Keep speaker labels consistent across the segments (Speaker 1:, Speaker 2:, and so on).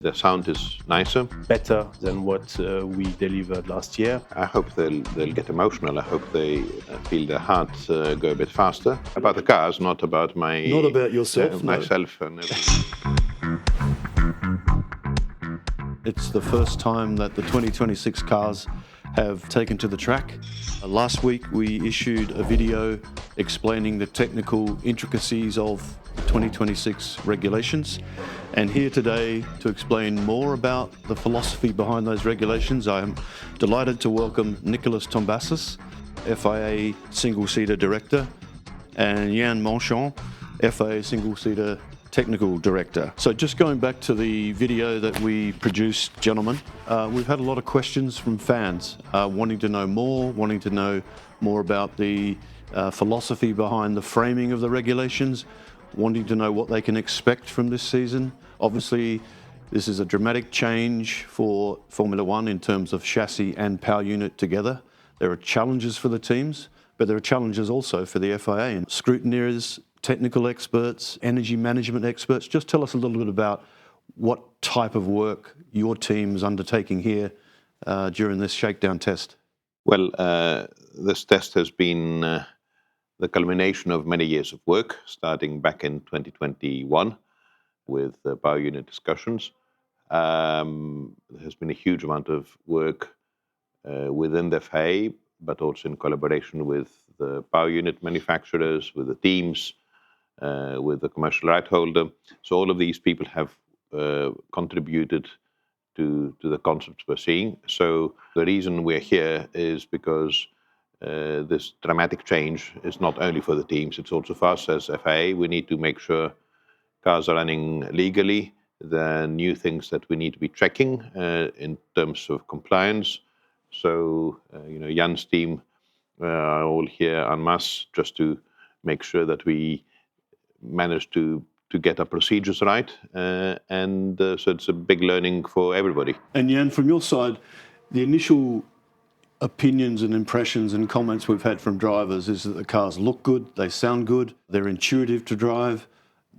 Speaker 1: The sound is nicer.
Speaker 2: Better than what we delivered last year.
Speaker 1: I hope they'll get emotional. I hope they feel their hearts go a bit faster. About the cars, not about
Speaker 3: Not about yourself, no.
Speaker 1: myself and everything.
Speaker 3: It's the first time that the 2026 cars have taken to the track. Last week we issued a video explaining the technical intricacies of the 2026 regulations, and here today to explain more about the philosophy behind those regulations, I am delighted to welcome Nikolas Tombazis, FIA Single-Seater Director, and Jan Monchaux, FIA Single-Seater Technical Director. So just going back to the video that we produced, gentlemen, we've had a lot of questions from fans wanting to know more about the philosophy behind the framing of the regulations, wanting to know what they can expect from this season. Obviously, this is a dramatic change for Formula One in terms of chassis and power unit together. There are challenges for the teams, but there are challenges also for the FIA and scrutineers, technical experts, energy management experts. Just tell us a little bit about what type of work your team's undertaking here during this shakedown test.
Speaker 1: Well, this test has been the culmination of many years of work, starting back in 2021 with the power unit discussions. There has been a huge amount of work within the FIA, but also in collaboration with the power unit manufacturers, with the teams, with the commercial right holder. So all of these people have contributed to the concepts we're seeing. So the reason we're here is because this dramatic change is not only for the teams, it's also for us as FIA. We need to make sure cars are running legally. There are new things that we need to be tracking in terms of compliance. So, Jan's team are all here en masse just to make sure that we manage to get our procedures right. And so it's a big learning for everybody.
Speaker 3: And Jan, from your side, the initial opinions and impressions and comments we've had from drivers is that the cars look good, they sound good, they're intuitive to drive,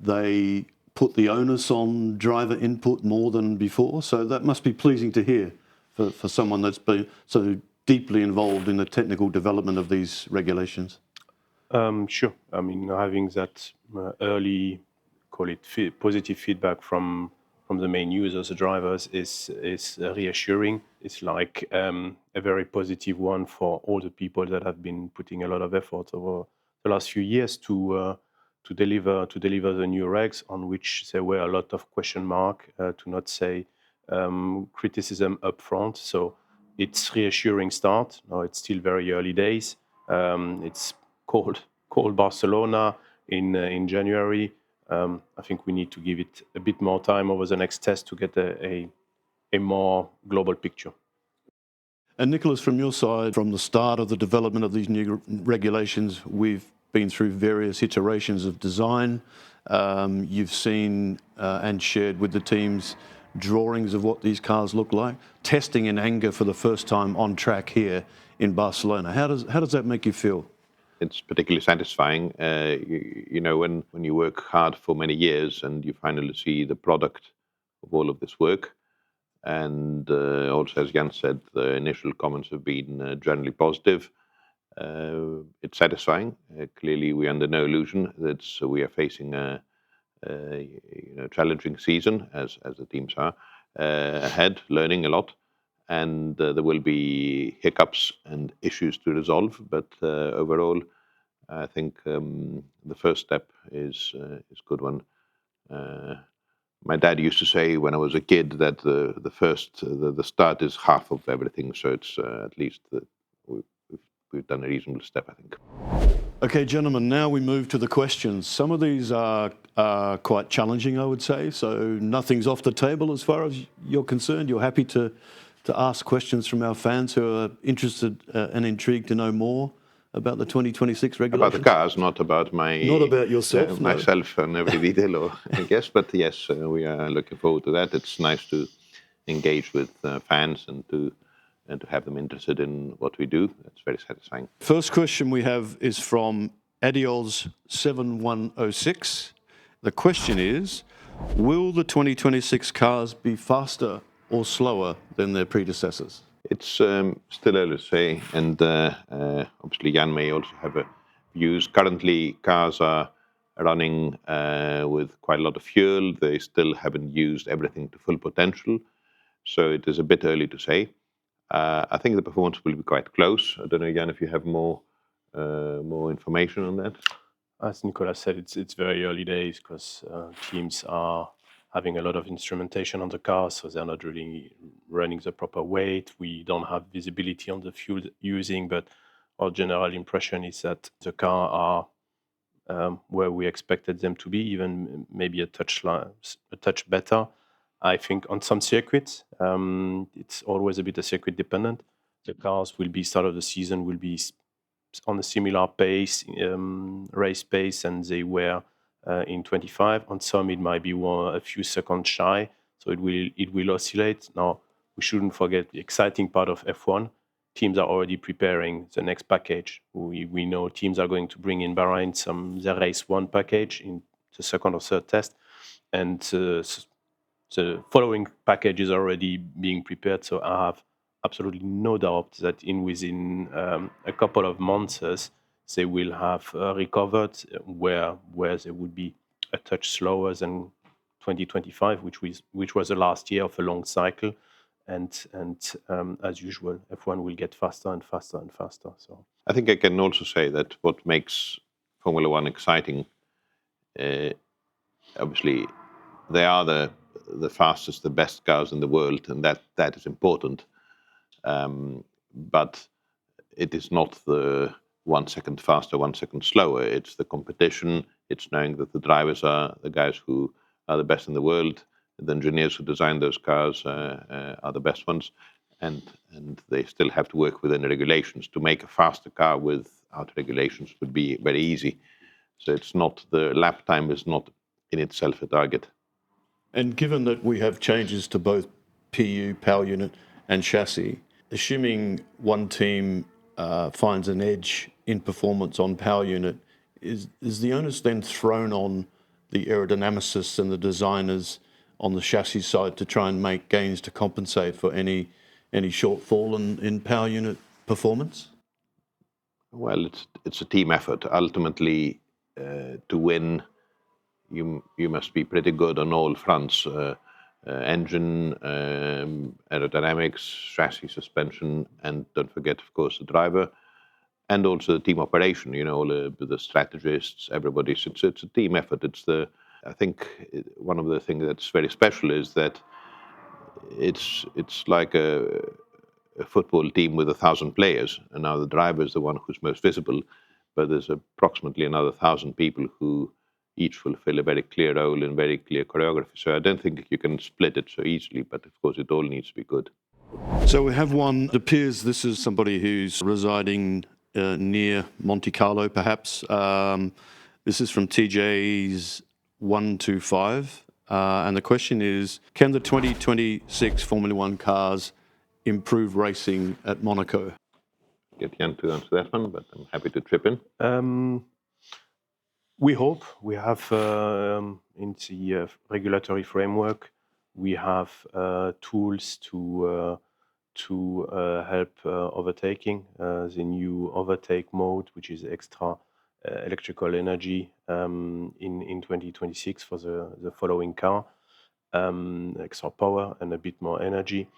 Speaker 3: they put the onus on driver input more than before. So that must be pleasing to hear for someone that's been so deeply involved in the technical development of these regulations.
Speaker 2: Sure. I mean, having that early, call it positive feedback from the main users, the drivers, is reassuring. It's like a very positive one for all the people that have been putting a lot of effort over the last few years to deliver the new regs, on which there were a lot of question mark, to not say criticism up front. So it's reassuring start. Now it's still very early days. It's called Barcelona in January. I think we need to give it a bit more time over the next test to get a more global picture.
Speaker 3: And Nikolas, from your side, from the start of the development of these new regulations, we've been through various iterations of design. You've seen and shared with the teams drawings of what these cars look like, testing in anger for the first time on track here in Barcelona. How does that make you feel?
Speaker 1: It's particularly satisfying, when you work hard for many years and you finally see the product of all of this work. And also, as Jan said, the initial comments have been generally positive. It's satisfying. Clearly, we're under no illusion that we are facing a challenging season, as the teams are ahead, learning a lot. And there will be hiccups and issues to resolve, but overall, I think the first step is a good one. My dad used to say when I was a kid that the start is half of everything, so it's at least we've done a reasonable step, I think.
Speaker 3: Okay, gentlemen, now we move to the questions. Some of these are quite challenging, I would say, so nothing's off the table as far as you're concerned. You're happy to ask questions from our fans who are interested and intrigued to know more about the 2026 regulations?
Speaker 1: About the cars, not about
Speaker 3: yourself,
Speaker 1: myself and every detail, I guess. But yes, we are looking forward to that. It's nice to engage with fans and to have them interested in what we do. It's very satisfying.
Speaker 3: First question we have is from Adios7106. The question is, Will the 2026 cars be faster or slower than their predecessors?
Speaker 1: It's still early to say, and obviously Jan may also have views. Currently, cars are running with quite a lot of fuel. They still haven't used everything to full potential, so it is a bit early to say. I think the performance will be quite close. I don't know, Jan, if you have more information on that.
Speaker 2: As Nikolas said, it's very early days because teams are having a lot of instrumentation on the car, so they're not really running the proper weight. We don't have visibility on the fuel using, but our general impression is that the car are where we expected them to be, even maybe a touch better. I think on some circuits, it's always a bit of circuit dependent. The cars will be start of the season will be on a similar pace, race pace, and they were in 25. On some, it might be a few seconds shy, so it will oscillate. Now, we shouldn't forget the exciting part of F1. Teams are already preparing the next package. We know teams are going to bring in Bahrain the race 1 package in the second or third test, and the following package is already being prepared. So I have absolutely no doubt that within a couple of months they will have recovered where they would be a touch slower than 2025, which was the last year of a long cycle. And as usual, F1 will get faster and faster and faster. So
Speaker 1: I think I can also say that what makes Formula One exciting, obviously, they are the fastest, the best cars in the world, and that is important. But it is not the 1 second faster, 1 second slower. It's the competition. It's knowing that the drivers are the guys who are the best in the world. The engineers who design those cars are the best ones, and they still have to work within the regulations. To make a faster car without regulations would be very easy. So it's not, the lap time is not in itself a target.
Speaker 3: And given that we have changes to both PU, power unit, and chassis, assuming one team finds an edge in performance on power unit, is the onus then thrown on the aerodynamicists and the designers on the chassis side to try and make gains to compensate for any shortfall in power unit performance?
Speaker 1: Well, it's a team effort. Ultimately, to win, you must be pretty good on all fronts: engine, aerodynamics, chassis, suspension, and don't forget, of course, the driver, and also the team operation. You know, all the strategists, everybody. So it's a team effort. I think one of the things that's very special is that it's like a football team with 1,000 players, and now the driver is the one who's most visible, but there's approximately another 1,000 people who each fulfill a very clear role and very clear choreography. So I don't think you can split it so easily, but of course it all needs to be good.
Speaker 3: So we have one, it appears this is somebody who's residing near Monte Carlo, perhaps. This is from TJ's 125. And the question is, can the 2026 Formula One cars improve racing at Monaco?
Speaker 1: Get Jan to answer that one, but I'm happy to chip in.
Speaker 2: We hope. We have in the regulatory framework, we have tools to help overtaking. The new overtake mode, which is extra electrical energy in 2026 for the following car, extra power and a bit more energy.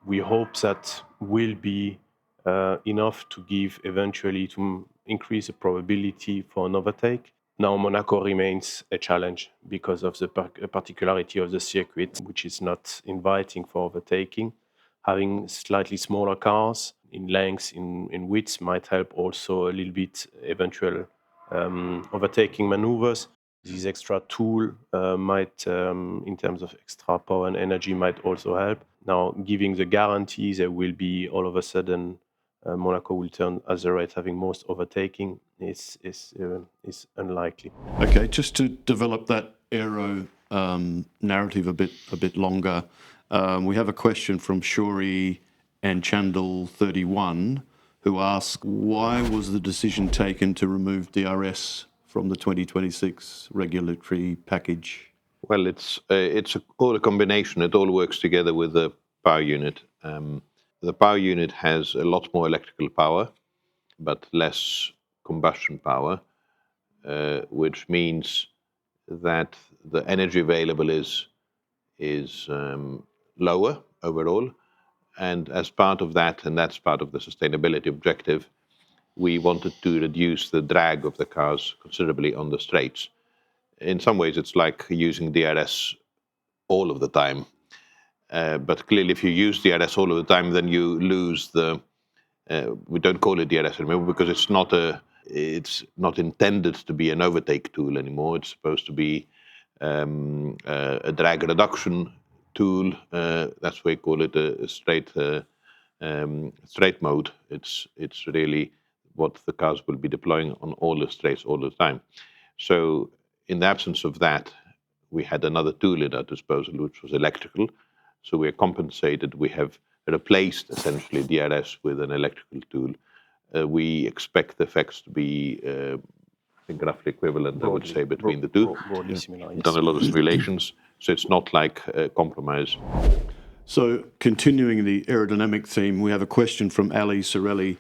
Speaker 2: We hope that will be enough to give eventually to increase the probability for an overtake. Now Monaco remains a challenge because of the particularity of the circuit, which is not inviting for overtaking. Having slightly smaller cars in length, in width might help also a little bit eventual overtaking maneuvers. This extra tool might, in terms of extra power and energy, might also help. Now, giving the guarantee there will be all of a sudden Monaco will turn as the race having most overtaking is unlikely.
Speaker 3: Okay, just to develop that aero narrative a bit longer, we have a question from Shuri and Chandal 31, who ask, why was the decision taken to remove DRS from the 2026 regulatory package?
Speaker 1: Well, it's all a combination. It all works together with the power unit. The power unit has a lot more electrical power, but less combustion power, which means that the energy available is lower overall. And as part of that, and that's part of the sustainability objective, we wanted to reduce the drag of the cars considerably on the straights. In some ways, it's like using DRS all of the time. But clearly, if you use DRS all of the time, then you lose the. We don't call it DRS anymore because it's not intended to be an overtake tool anymore. It's supposed to be a drag reduction tool. That's why we call it a straight mode. It's really what the cars will be deploying on all the straights all the time. So in the absence of that, we had another tool at our disposal, which was electrical. So we are compensated. We have replaced essentially DRS with an electrical tool. We expect the effects to be, I think, roughly equivalent, I would say, between the two.
Speaker 2: Broadly similar, yes.
Speaker 1: Done a lot of simulations, so it's not like a compromise.
Speaker 3: So, continuing the aerodynamic theme, we have a question from Ali Sorelli,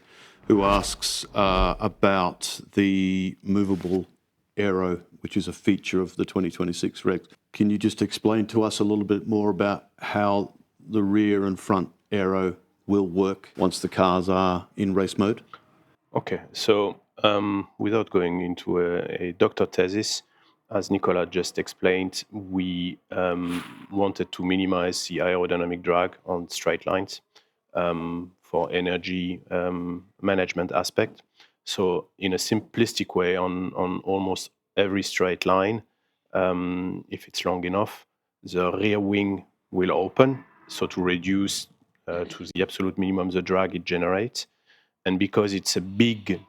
Speaker 3: who asks about the movable aero, which is a feature of the 2026 regs. Can you just explain to us a little bit more about how the rear and front aero will work once the cars are in race mode?
Speaker 2: Okay, so without going into a doctor thesis, as Nikolas just explained, we wanted to minimize the aerodynamic drag on straight lines for energy management aspect. So in a simplistic way, on almost every straight line, if it's long enough, the rear wing will open, so to reduce to the absolute minimum the drag it generates. And because it's a big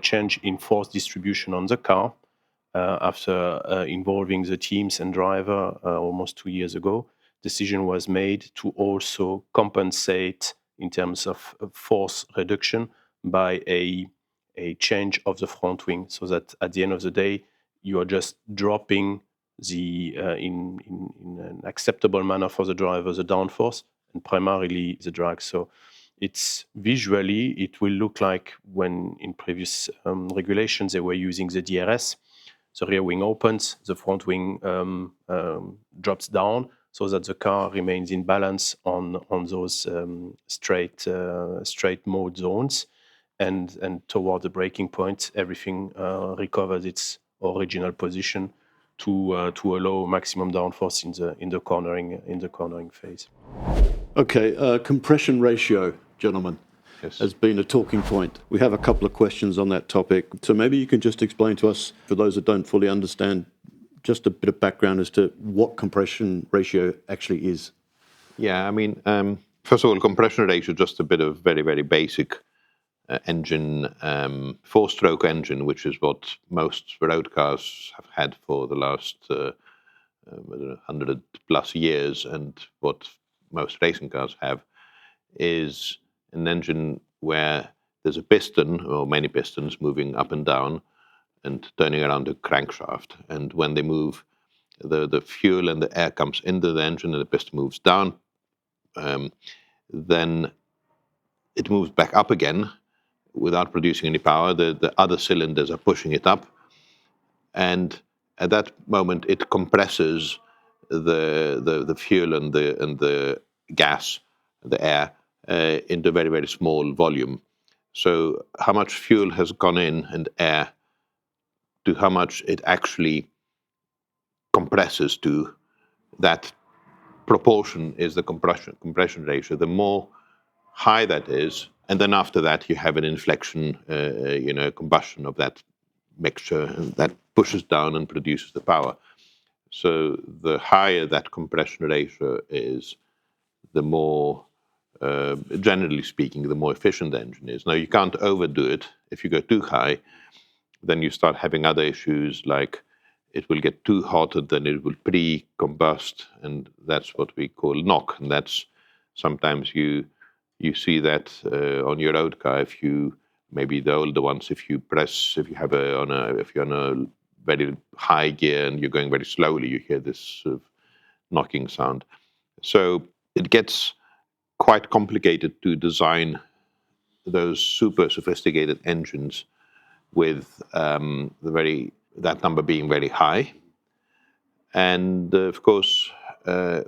Speaker 2: change in force distribution on the car, after involving the teams and driver almost 2 years ago, decision was made to also compensate in terms of force reduction by a change of the front wing, so that at the end of the day, you are just dropping the in an acceptable manner for the driver the downforce and primarily the drag. So it's visually, it will look like when in previous regulations they were using the DRS. The rear wing opens, the front wing drops down, so that the car remains in balance on those straight mode zones, and toward the braking point, everything recovers its original position to allow maximum downforce in the cornering phase.
Speaker 3: Okay, compression ratio, gentlemen,
Speaker 1: Yes.
Speaker 3: has been a talking point. We have a couple of questions on that topic. So maybe you can just explain to us, for those that don't fully understand, just a bit of background as to what compression ratio actually is.
Speaker 1: Yeah, I mean, first of all, compression ratio, just a bit of very, very basic engine, four-stroke engine, which is what most road cars have had for the last 100 plus years, and what most racing cars have, is an engine where there's a piston or many pistons moving up and down and turning around a crankshaft. And when they move, the fuel and the air comes into the engine and the piston moves down. Then it moves back up again without producing any power. The other cylinders are pushing it up. And at that moment, it compresses the fuel and the gas, the air, into very, very small volume. So how much fuel has gone in and air to how much it actually compresses to, that proportion is the compression ratio. The more high that is, and then after that you have an inflection, combustion of that mixture, and that pushes down and produces the power. So the higher that compression ratio is, the more, generally speaking, the more efficient the engine is. Now, you can't overdo it. If you go too high, then you start having other issues, like it will get too hot and then it will pre-combust, and that's what we call knock. And that's sometimes you see that on your road car, if you maybe the older ones, if you're on a very high gear and you're going very slowly, you hear this sort of knocking sound. So it gets quite complicated to design those super sophisticated engines with that number being very high. And of course,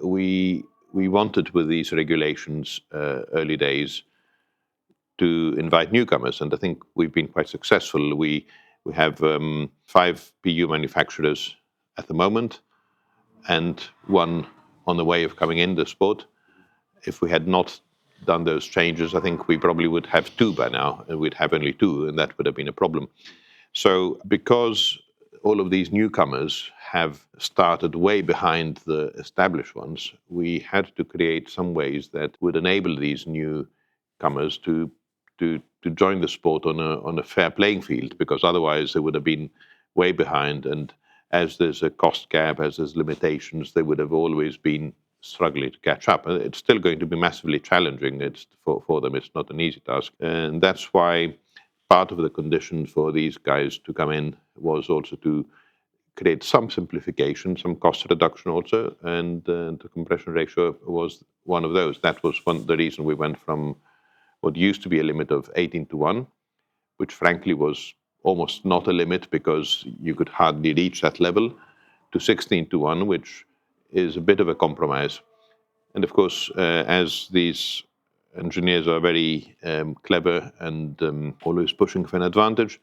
Speaker 1: we wanted with these regulations early days to invite newcomers, and I think we've been quite successful. We have 5 PU manufacturers at the moment, and one on the way of coming in the sport. If we had not done those changes, I think we probably would have 2 by now, and we'd have only 2, and that would have been a problem. So because all of these newcomers have started way behind the established ones, we had to create some ways that would enable these newcomers to join the sport on a fair playing field, because otherwise they would have been way behind, and as there's a cost gap, as there's limitations, they would have always been struggling to catch up. It's still going to be massively challenging. It's for them. It's not an easy task, and that's why part of the condition for these guys to come in was also to create some simplification, some cost reduction also, and the compression ratio was one of those. That was the reason we went from what used to be a limit of 18-1, which frankly was almost not a limit because you could hardly reach that level, to 16-1, which is a bit of a compromise. And of course, as these engineers are very clever and always pushing for an advantage,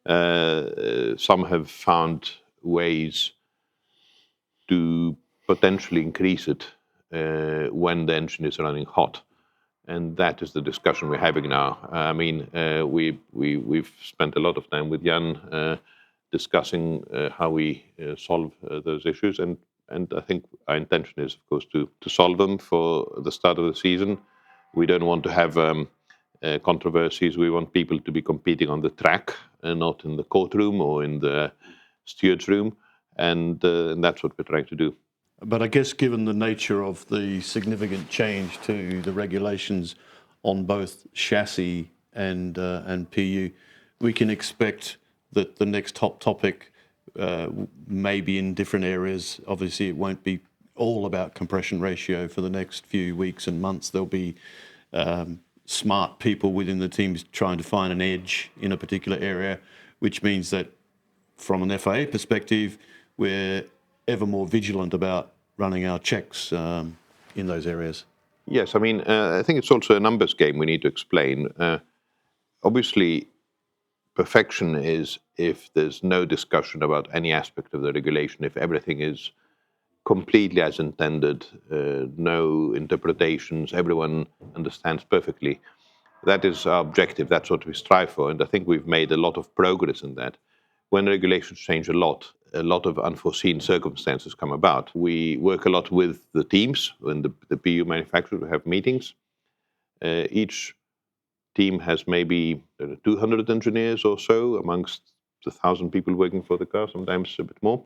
Speaker 1: some have found ways to potentially increase it when the engine is running hot. And that is the discussion we're having now. I mean, we've spent a lot of time with Jan discussing how we solve those issues, and I think our intention is, of course, to solve them for the start of the season. We don't want to have controversies. We want people to be competing on the track and not in the courtroom or in the steward's room, and that's what we're trying to do.
Speaker 3: But I guess given the nature of the significant change to the regulations on both chassis and PU, we can expect that the next hot topic may be in different areas. Obviously, it won't be all about compression ratio for the next few weeks and months. There'll be smart people within the teams trying to find an edge in a particular area, which means that from an FIA perspective, we're ever more vigilant about running our checks in those areas.
Speaker 1: Yes, I mean, I think it's also a numbers game we need to explain. Obviously, perfection is if there's no discussion about any aspect of the regulation, if everything is completely as intended, no interpretations, everyone understands perfectly. That is our objective, that's what we strive for, and I think we've made a lot of progress in that. When regulations change a lot of unforeseen circumstances come about. We work a lot with the teams and the PU manufacturers. We have meetings. Each team has maybe 200 engineers or so amongst the 1,000 people working for the car, sometimes a bit more.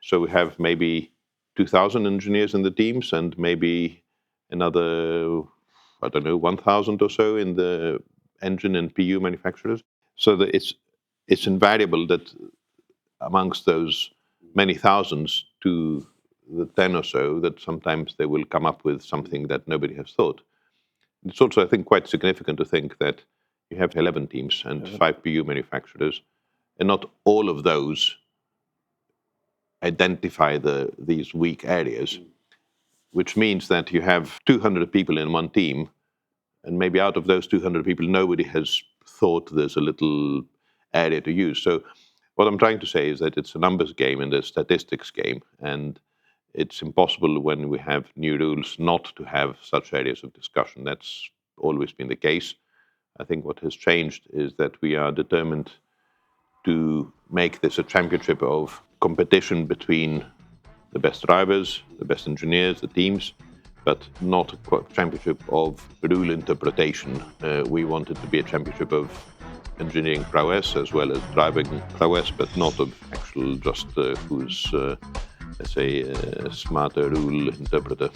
Speaker 1: So we have maybe 2,000 engineers in the teams and maybe another, 1,000 or so in the engine and PU manufacturers. So that it's invariable that amongst those many thousands to the 10 or so, that sometimes they will come up with something that nobody has thought. It's also, I think, quite significant to think that you have 11 teams and 5 PU manufacturers, and not all of those identify these weak areas, which means that you have 200 people in one team, and maybe out of those 200 people, nobody has thought there's a little area to use. So what I'm trying to say is that it's a numbers game and a statistics game, and it's impossible when we have new rules not to have such areas of discussion. That's always been the case. I think what has changed is that we are determined to make this a championship of competition between the best drivers, the best engineers, the teams, but not a championship of rule interpretation. We want it to be a championship of engineering prowess as well as driving prowess, but not of actual just who's, let's say, a smarter rule interpreter.